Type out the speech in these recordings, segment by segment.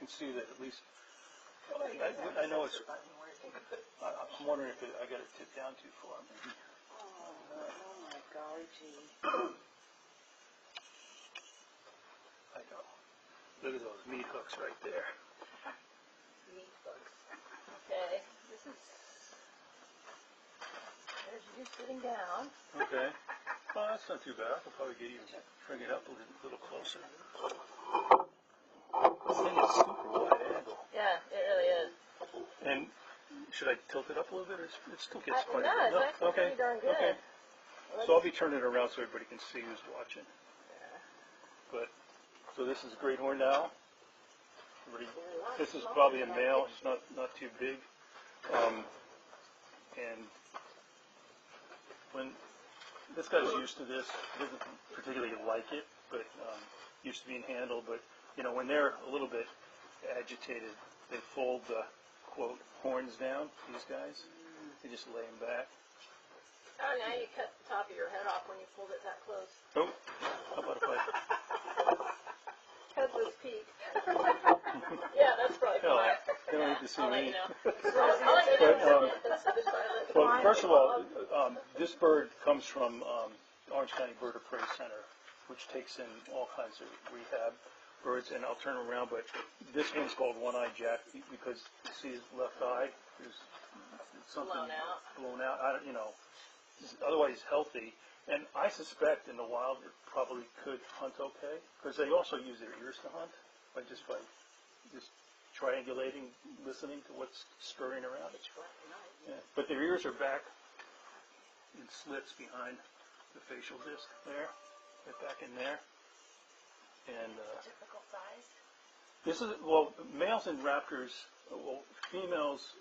can see that at least. I know it's. I'm wondering if I got it tipped down too far. Maybe. Oh my golly gee. I know. Look at those meat hooks right there. Meat hooks. Okay, this is. There's you sitting down. Okay. Well, that's not too bad. I could probably get even bring it up a little closer. This thing is super wide angle. Yeah, it really is. And should I tilt it up a little bit, or it still gets quite a bit? bit? No, actually pretty darn good. Okay. So I'll be turning it around so everybody can see who's watching. Yeah. But so this is great horn now. This is probably a male. He's not too big. And when this guy's used to this, he doesn't particularly like it, but used to being handled. But you know, when they're a little bit agitated, they fold the quote horns down. These guys, they just lay them back. Oh, now you cut the top of your head off when you pulled it that close. Oh, how about if I? Because this peak. Yeah, that's probably fine. They don't need to see I'll let me. you know. I'll let you know. Well, first of all, this bird comes from Orange County Bird of Prey Center, which takes in all kinds of rehab birds, and I'll turn around, but this one's called One-Eyed Jack because you see his left eye, there's something blown out. You know, otherwise healthy, and I suspect in the wild it probably could hunt okay, because they also use their ears to hunt, by just triangulating, listening to what's scurrying around. Yeah. But their ears are back in slits behind the facial disc there. They're back in there. And typical size? This is, well, males in raptors, well, females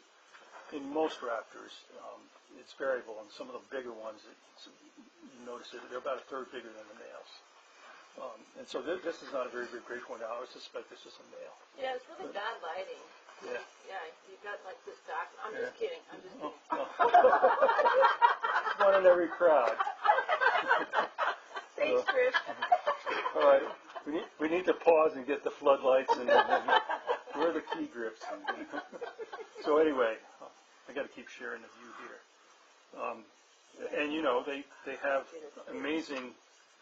in most raptors, it's variable. And some of the bigger ones, you notice that they're about a third bigger than the males. And so this is not a very big great horn. I would suspect this is a male. Yeah, it's really bad lighting. Yeah. Yeah, you've got like this back. I'm just kidding. I'm just kidding. One in every crowd. Thanks, Chris. All right. We need to pause and get the floodlights and where are the key grips? So anyway, I got to keep sharing the view here. And you know, they have amazing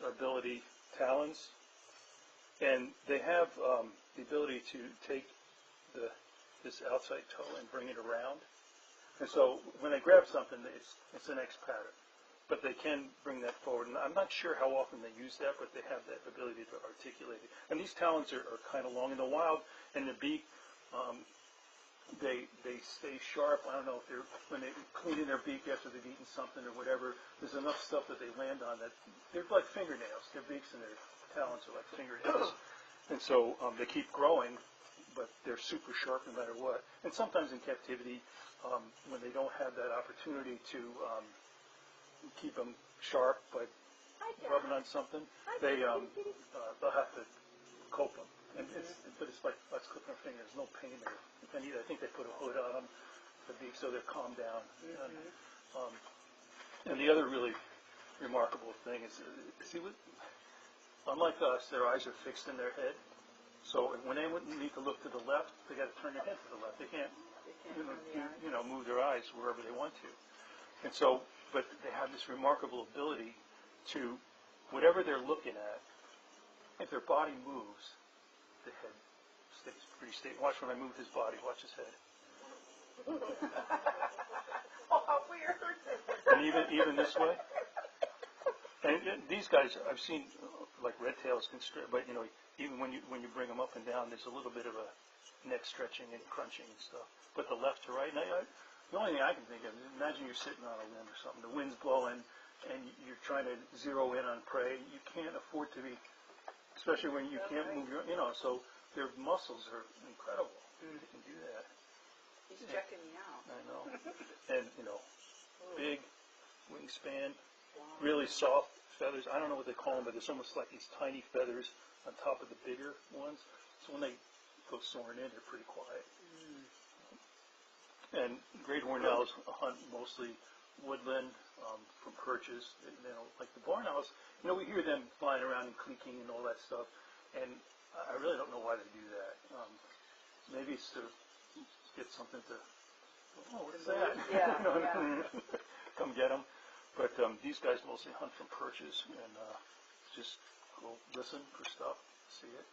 ability, talons, and they have the ability to take this outside toe and bring it around. And so when they grab something, it's an X pattern. But they can bring that forward. And I'm not sure how often they use that, but they have that ability to articulate it. And these talons are kind of long. In the wild, and the beak, they stay sharp. I don't know if when they're cleaning their beak after they've eaten something or whatever, there's enough stuff that they land on that they're like fingernails. Their beaks and their talons are like fingernails. And so they keep growing, but they're super sharp no matter what. And sometimes in captivity, when they don't have that opportunity to keep them sharp by rubbing on something, they'll have to cope them. But it's like us clipping our fingers. No pain there. I think they put a hood on them, the beak, so they're calmed down. And the other really remarkable thing is, unlike us, their eyes are fixed in their head. So when they need to look to the left, they got to turn their head to the left. They can't move their eyes wherever they want to. And so, but they have this remarkable ability to, whatever they're looking at, if their body moves, the head stays pretty stable. Watch when I move his body. Watch his head. Oh, how weird. And even this way. And these guys, I've seen, like red tails can stretch, but you know, even when you bring them up and down, there's a little bit of a neck stretching and crunching and stuff. But the left to right, the only thing I can think of is imagine you're sitting on a limb or something, the wind's blowing, and you're trying to zero in on prey. You can't afford to be, especially when you can't move your, so their muscles are incredible. They can do that. He's checking me out. I know. And, big wingspan, really soft feathers. I don't know what they call them, but there's almost like these tiny feathers on top of the bigger ones. So when they go soaring in, they're pretty quiet. And great horned owls hunt mostly woodland from perches. Like the barn owls, we hear them flying around and cleaking and all that stuff. And I really don't know why they do that. maybe it's to get something to, oh, what is that? Yeah, You know, yeah. come get them. But these guys mostly hunt from perches and just go listen for stuff, see it.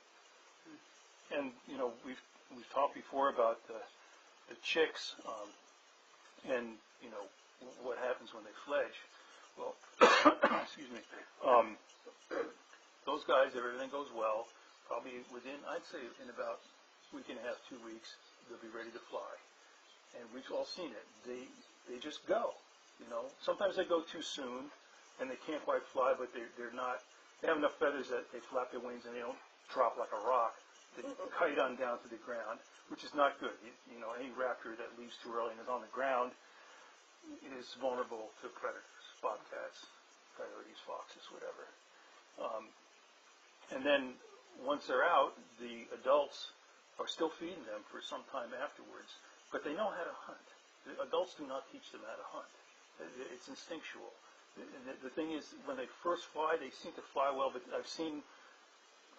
And, you know, we've talked before about the chicks and, you know, what happens when they fledge. Well, excuse me, those guys, if everything goes well, probably within, I'd say in about a week and a half, 2 weeks, they'll be ready to fly. And we've all seen it. They just go, you know. Sometimes they go too soon, and they can't quite fly, but they're not, they have enough feathers that they flap their wings and they don't drop like a rock. They kite on down to the ground, which is not good. You know, any raptor that leaves too early and is on the ground is vulnerable to predators, bobcats, coyotes, foxes, whatever. And then once they're out, the adults are still feeding them for some time afterwards, but they know how to hunt. The adults do not teach them how to hunt. It's instinctual. The thing is, when they first fly, they seem to fly well, but I've seen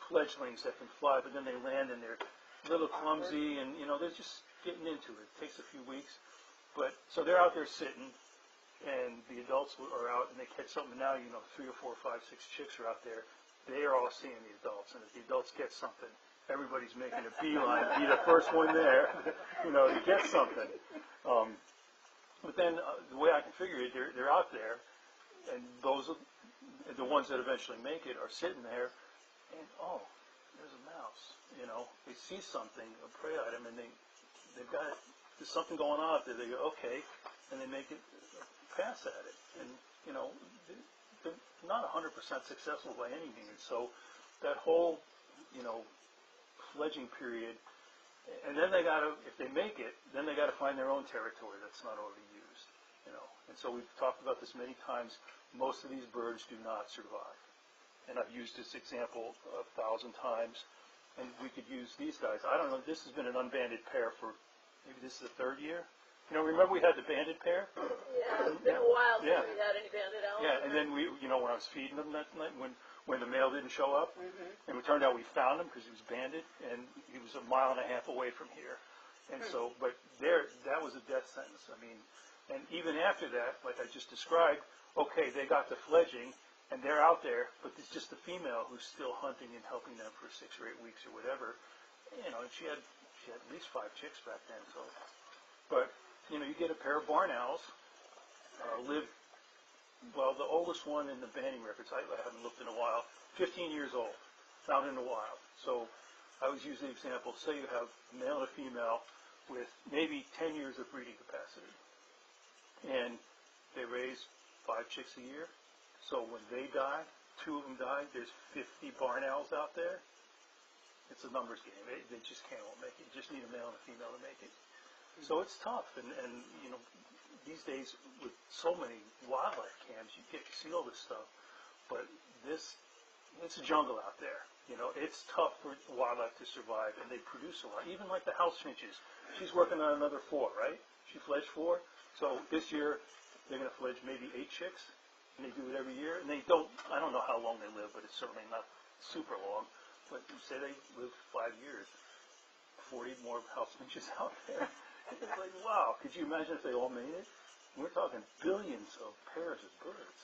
fledglings that can fly, but then they land and they're a little clumsy, and, you know, they're just getting into it. It takes a few weeks. But, so they're out there sitting, and the adults are out, and they catch something. Now, you know, 3 or 4 or 5, 6 chicks are out there. They are all seeing the adults, and if the adults get something, everybody's making a beeline, be the first one there, you know, to get something. But then the way I can figure it, they're out there, and those are the ones that eventually make it are sitting there, and oh, there's a mouse. You know, they see something, a prey item, and they've got it. There's something going on out there. They go, okay, and they make it pass at it, and you know, they're not 100% successful by any means. So that whole, you know, fledging period, and then they got to, if they make it, then they got to find their own territory that's not already used. You know, and so we've talked about this many times. Most of these birds do not survive, and I've used this example 1,000 times. And we could use these guys. I don't know. This has been an unbanded pair for maybe this is the 3rd year. You know, remember we had the banded pair? Yeah, it's been a while since we had any banded owls. Yeah, and then we, you know, when I was feeding them that night, when the male didn't show up, and it turned out we found him because he was banded, and he was 1.5 miles away from here. And so, but that was a death sentence. I mean, and even after that, like I just described, okay, they got to fledging, and they're out there, but it's just the female who's still hunting and helping them for 6 or 8 weeks or whatever. You know, and she had at least 5 chicks back then. So, but you know, you get a pair of barn owls, well, the oldest one in the banding records, I haven't looked in a while, 15 years old, found in the wild. So I always use the example, say you have a male and a female with maybe 10 years of breeding capacity, and they raise 5 chicks a year. So when they die, 2 of them die, there's 50 barn owls out there. It's a numbers game. They just can't all make it. You just need a male and a female to make it. So it's tough, and you know, these days with so many wildlife cams, you get to see all this stuff, but it's a jungle out there. You know, it's tough for wildlife to survive, and they produce a lot. Even like the house finches, she's working on another 4, right? She fledged 4, so this year they're going to fledge maybe 8 chicks, and they do it every year. And they don't, I don't know how long they live, but it's certainly not super long. But say they live 5 years, 40 more house finches out there. It's like, wow, could you imagine if they all made it? We're talking billions of pairs of birds.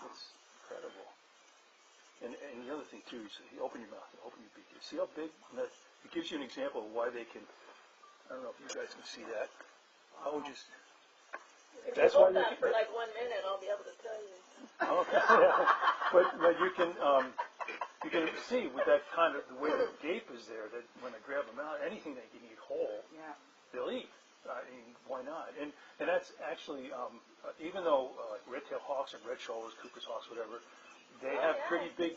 It's incredible. And the other thing, too, you open your mouth, open your beak. You see how big? That, it gives you an example of why they can, I don't know if you guys can see that. How would you... If you hold that for like 1 minute, I'll be able to tell you. Okay. But you can see with that kind of, the way the gape is there, that when they grab them out, anything they can eat whole, they'll eat. I mean, why not? And that's actually, even though like red-tailed hawks and red shoulders, Cooper's hawks, whatever, they have pretty big,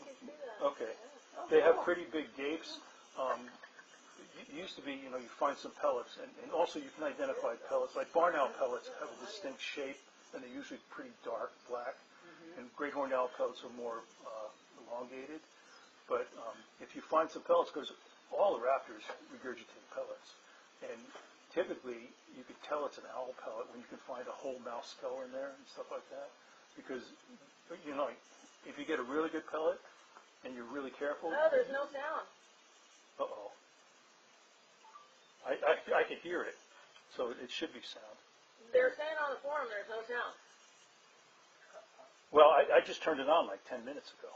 they have pretty big gapes. It used to be, you know, you find some pellets, and also you can identify pellets. Like barn owl pellets have a distinct shape, and they're usually pretty dark black. And great horned owl pellets are more elongated. But if you find some pellets, because all the raptors regurgitate pellets, and typically you can tell it's an owl pellet when you can find a whole mouse skull in there and stuff like that. Because, you know, if you get a really good pellet and you're really careful. No, there's no sound. Uh-oh. I could hear it, so it should be sound. They're saying on the forum there's no sound. Well, I just turned it on like 10 minutes ago.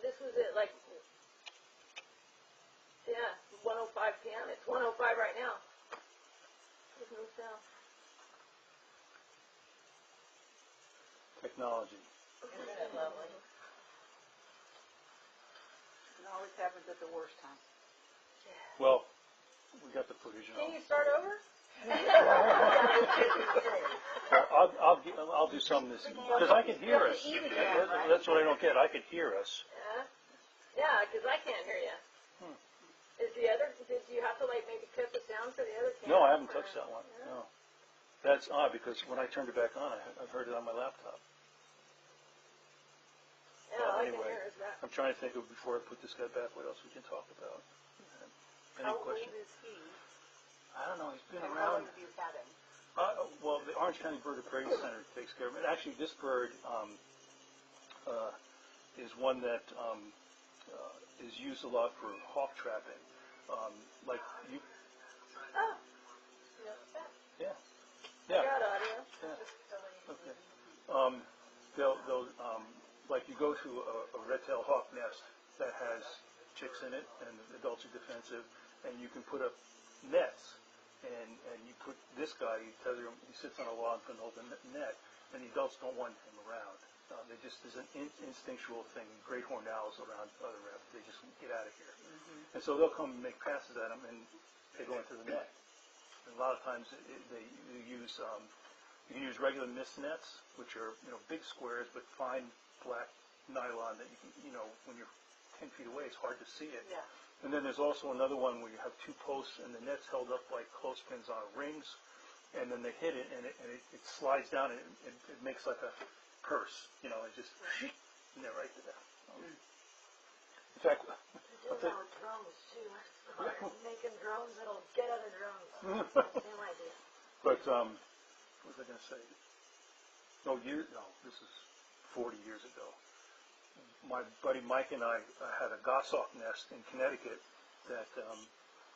This was at like, yeah, 1:05 p.m. It's 1:05 right now. There's no sound. Technology. Isn't it lovely? It always happens at the worst time. Well, we got the footage Can on. you start over? Well, I'll do some this because I can hear us. That's what I don't get. I could hear us. Yeah, because I can't hear you. Is the other? Did you have to like maybe cut the sound for the other camera? No, I haven't touched that one. No, that's odd because when I turned it back on, I've heard it on my laptop. Yeah, Well, all I can anyway, hear is that. I'm trying to think of before I put this guy back what else we can talk about. Any How old questions? is he? I don't know. He's been And how long around. have you had him? Well, the Orange County Bird Appraisal Center takes care of it. Actually, this bird is one that is used a lot for hawk trapping. Like you, Oh. yeah, I got audio. yeah. Okay. They'll like you go to a red-tailed hawk nest that has chicks in it, and the adults are defensive, and you can put up nets. And you put this guy, you tether him, he sits on a log and holds a net, and the adults don't want him around. There's an instinctual thing. Great horned owls around other rabbits, they just get out of here. And so they'll come and make passes at him, and they go into the net. And a lot of times they use, you can use regular mist nets, which are big squares but fine black nylon that you can, when you're 10 feet away, it's hard to see it. Yeah. And then there's also another one where you have two posts and the net's held up like clothespins on rings, and then they hit it and it slides down and it makes like a purse, it just and they're right there. In fact, Do that with drones too. Making drones that'll get other drones. Same idea. but what was I going to say? No, this is 40 years ago. My buddy Mike and I had a goshawk nest in Connecticut that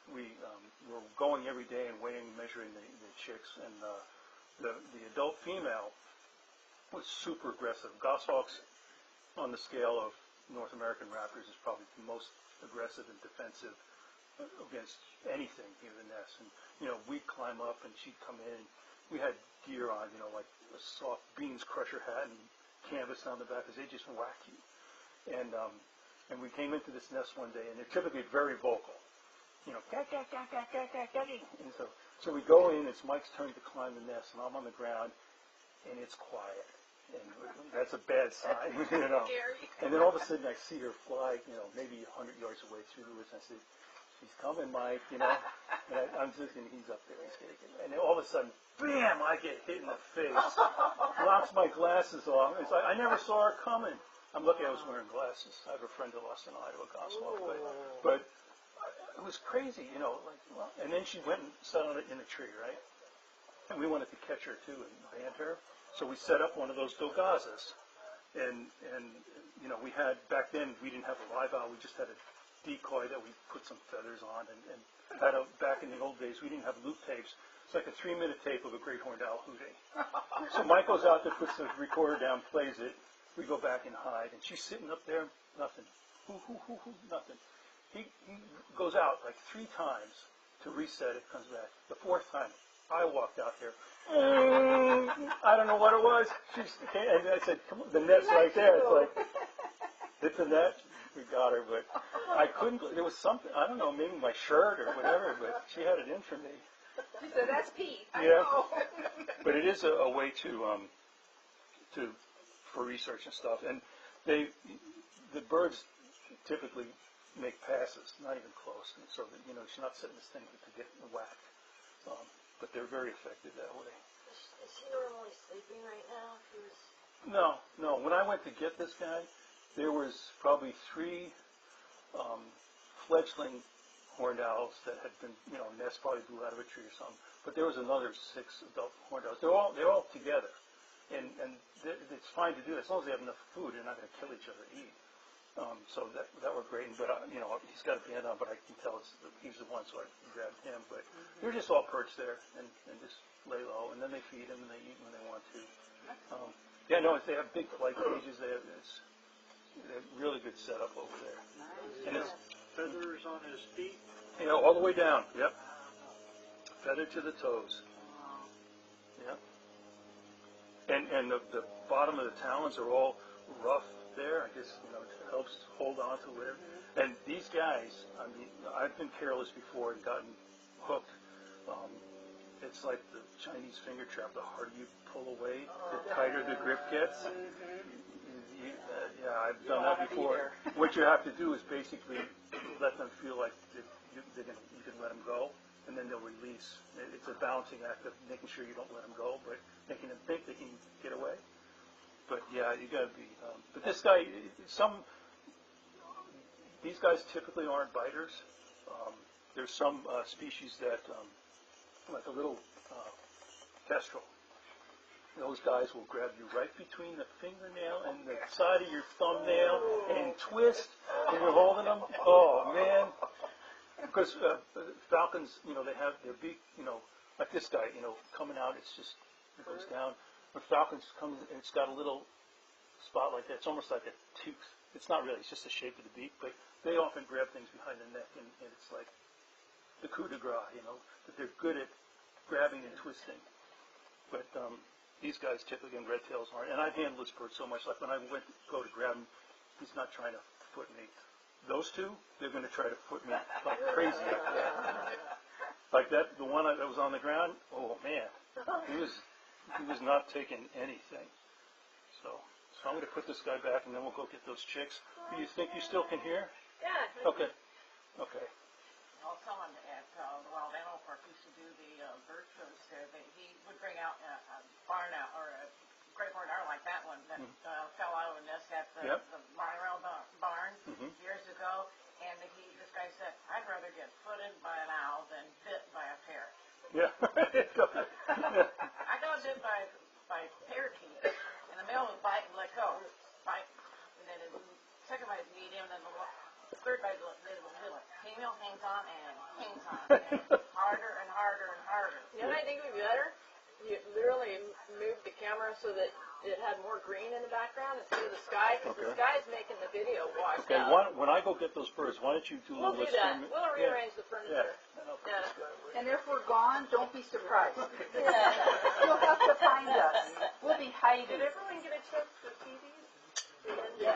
we were going every day and weighing, measuring the chicks, and the adult female was super aggressive. Goshawks, on the scale of North American raptors, is probably the most aggressive and defensive against anything near the nest. And we'd climb up and she'd come in. We had gear on, like a soft beans crusher hat and canvas on the back because they just whack you. And we came into this nest one day, and they're typically very vocal, gack, gack, gack, gack, gack, gack, gack. And so we go in, it's Mike's turn to climb the nest, and I'm on the ground, and it's quiet. And that's a bad sign, Scary. And then all of a sudden I see her fly, maybe 100 yards away through the woods, and I say, she's coming, Mike, And I'm just, and he's up there, he's shaking. And then all of a sudden, bam, I get hit in the face, knocks my glasses off. It's like, I never saw her coming. I'm lucky I was wearing glasses. I have a friend that lost an eye to a goshawk, but it was crazy, and then she went and sat on it in a tree, right? And we wanted to catch her too and band her, so we set up one of those dogazas, and we had, back then we didn't have a live owl, we just had a decoy that we put some feathers on, and back in the old days we didn't have loop tapes. It's like a 3-minute tape of a great horned owl hooting. So Mike goes out there, puts the recorder down, plays it. We go back and hide, and she's sitting up there, nothing. Nothing. He goes out like 3 times to reset it, comes back. The 4th time, I walked out there. I don't know what it was. And I said, come on, the net's right there. It's like, hit the net, we got her, but I couldn't, there was something, I don't know, maybe my shirt or whatever, but she had it in for me. She said, that's Pete. I Yeah. know. But it is a way for research and stuff, and the birds typically make passes, not even close, and so that she's not setting this thing to get whacked, but they're very effective that way. Is she normally sleeping right now? No. When I went to get this guy, there was probably 3 fledgling horned owls that had been, nest probably blew out of a tree or something, but there was another 6 adult horned owls. They're all together. And it's fine to do that. As long as they have enough food, they're not going to kill each other to eat. So that worked great. But he's got a band on, but I can tell he's the one, so I grabbed him. But they're just all perched there and just lay low, and then they feed him and they eat when they want to. They have big flight cages. They have really good setup over there. Nice. And it's Feathers on his feet. all the way down. Yep. Feathered to the toes. Yep. And the bottom of the talons are all rough there. I guess it helps hold on to whatever. And these guys, I mean, I've been careless before and gotten hooked. It's like the Chinese finger trap. The harder you pull away, the tighter the grip gets. I've done that before. What you have to do is basically let them feel like you can let them go, and then they'll release. It's a balancing act of making sure you don't let them go, but making them think they can get away. But yeah, you got to be. But this guy, these guys typically aren't biters. There's some species that, like a little kestrel. Those guys will grab you right between the fingernail and the side of your thumbnail and twist, and you're holding them. Oh man! Because falcons, they have their beak, like this guy, coming out. It goes down. When falcons come, it's got a little spot like that. It's almost like a tooth. It's not really. It's just the shape of the beak. But they often grab things behind the neck, and it's like the coup de grace, that they're good at grabbing and twisting. But these guys typically in red tails aren't. And I handle this bird so much. Like when I go to grab him, he's not trying to foot me. Those two, they're going to try to foot me like crazy after that. Like that, the one that was on the ground. Oh man, he was not taking anything. So I'm going to put this guy back, and then we'll go get those chicks. Do you think you still can hear? Yeah. Okay. I'll tell him at the Wild Animal Park, we used to do the bird shows there. He would bring out a barn owl or a great horned owl like that one that fell out of a nest at the Monorail barn years ago. And this guy said, I'd rather get footed by an owl than bit by a parrot. Yeah. I got bit by parakeets, and the male would bite and let go. Bite, and then the second bite would eat him, and then the third bite would let him. Female hangs on and hangs on. And harder and harder and harder. You know what I think would be better? You literally move the camera so that it had more green in the background instead of the sky, because the sky's making the video washed out. When I go get those birds, why don't you do a We'll little do that. We'll rearrange the furniture. Yeah. And if we're gone, don't be surprised. You'll have to find us. We'll be hiding. Did everyone get a chance to see these?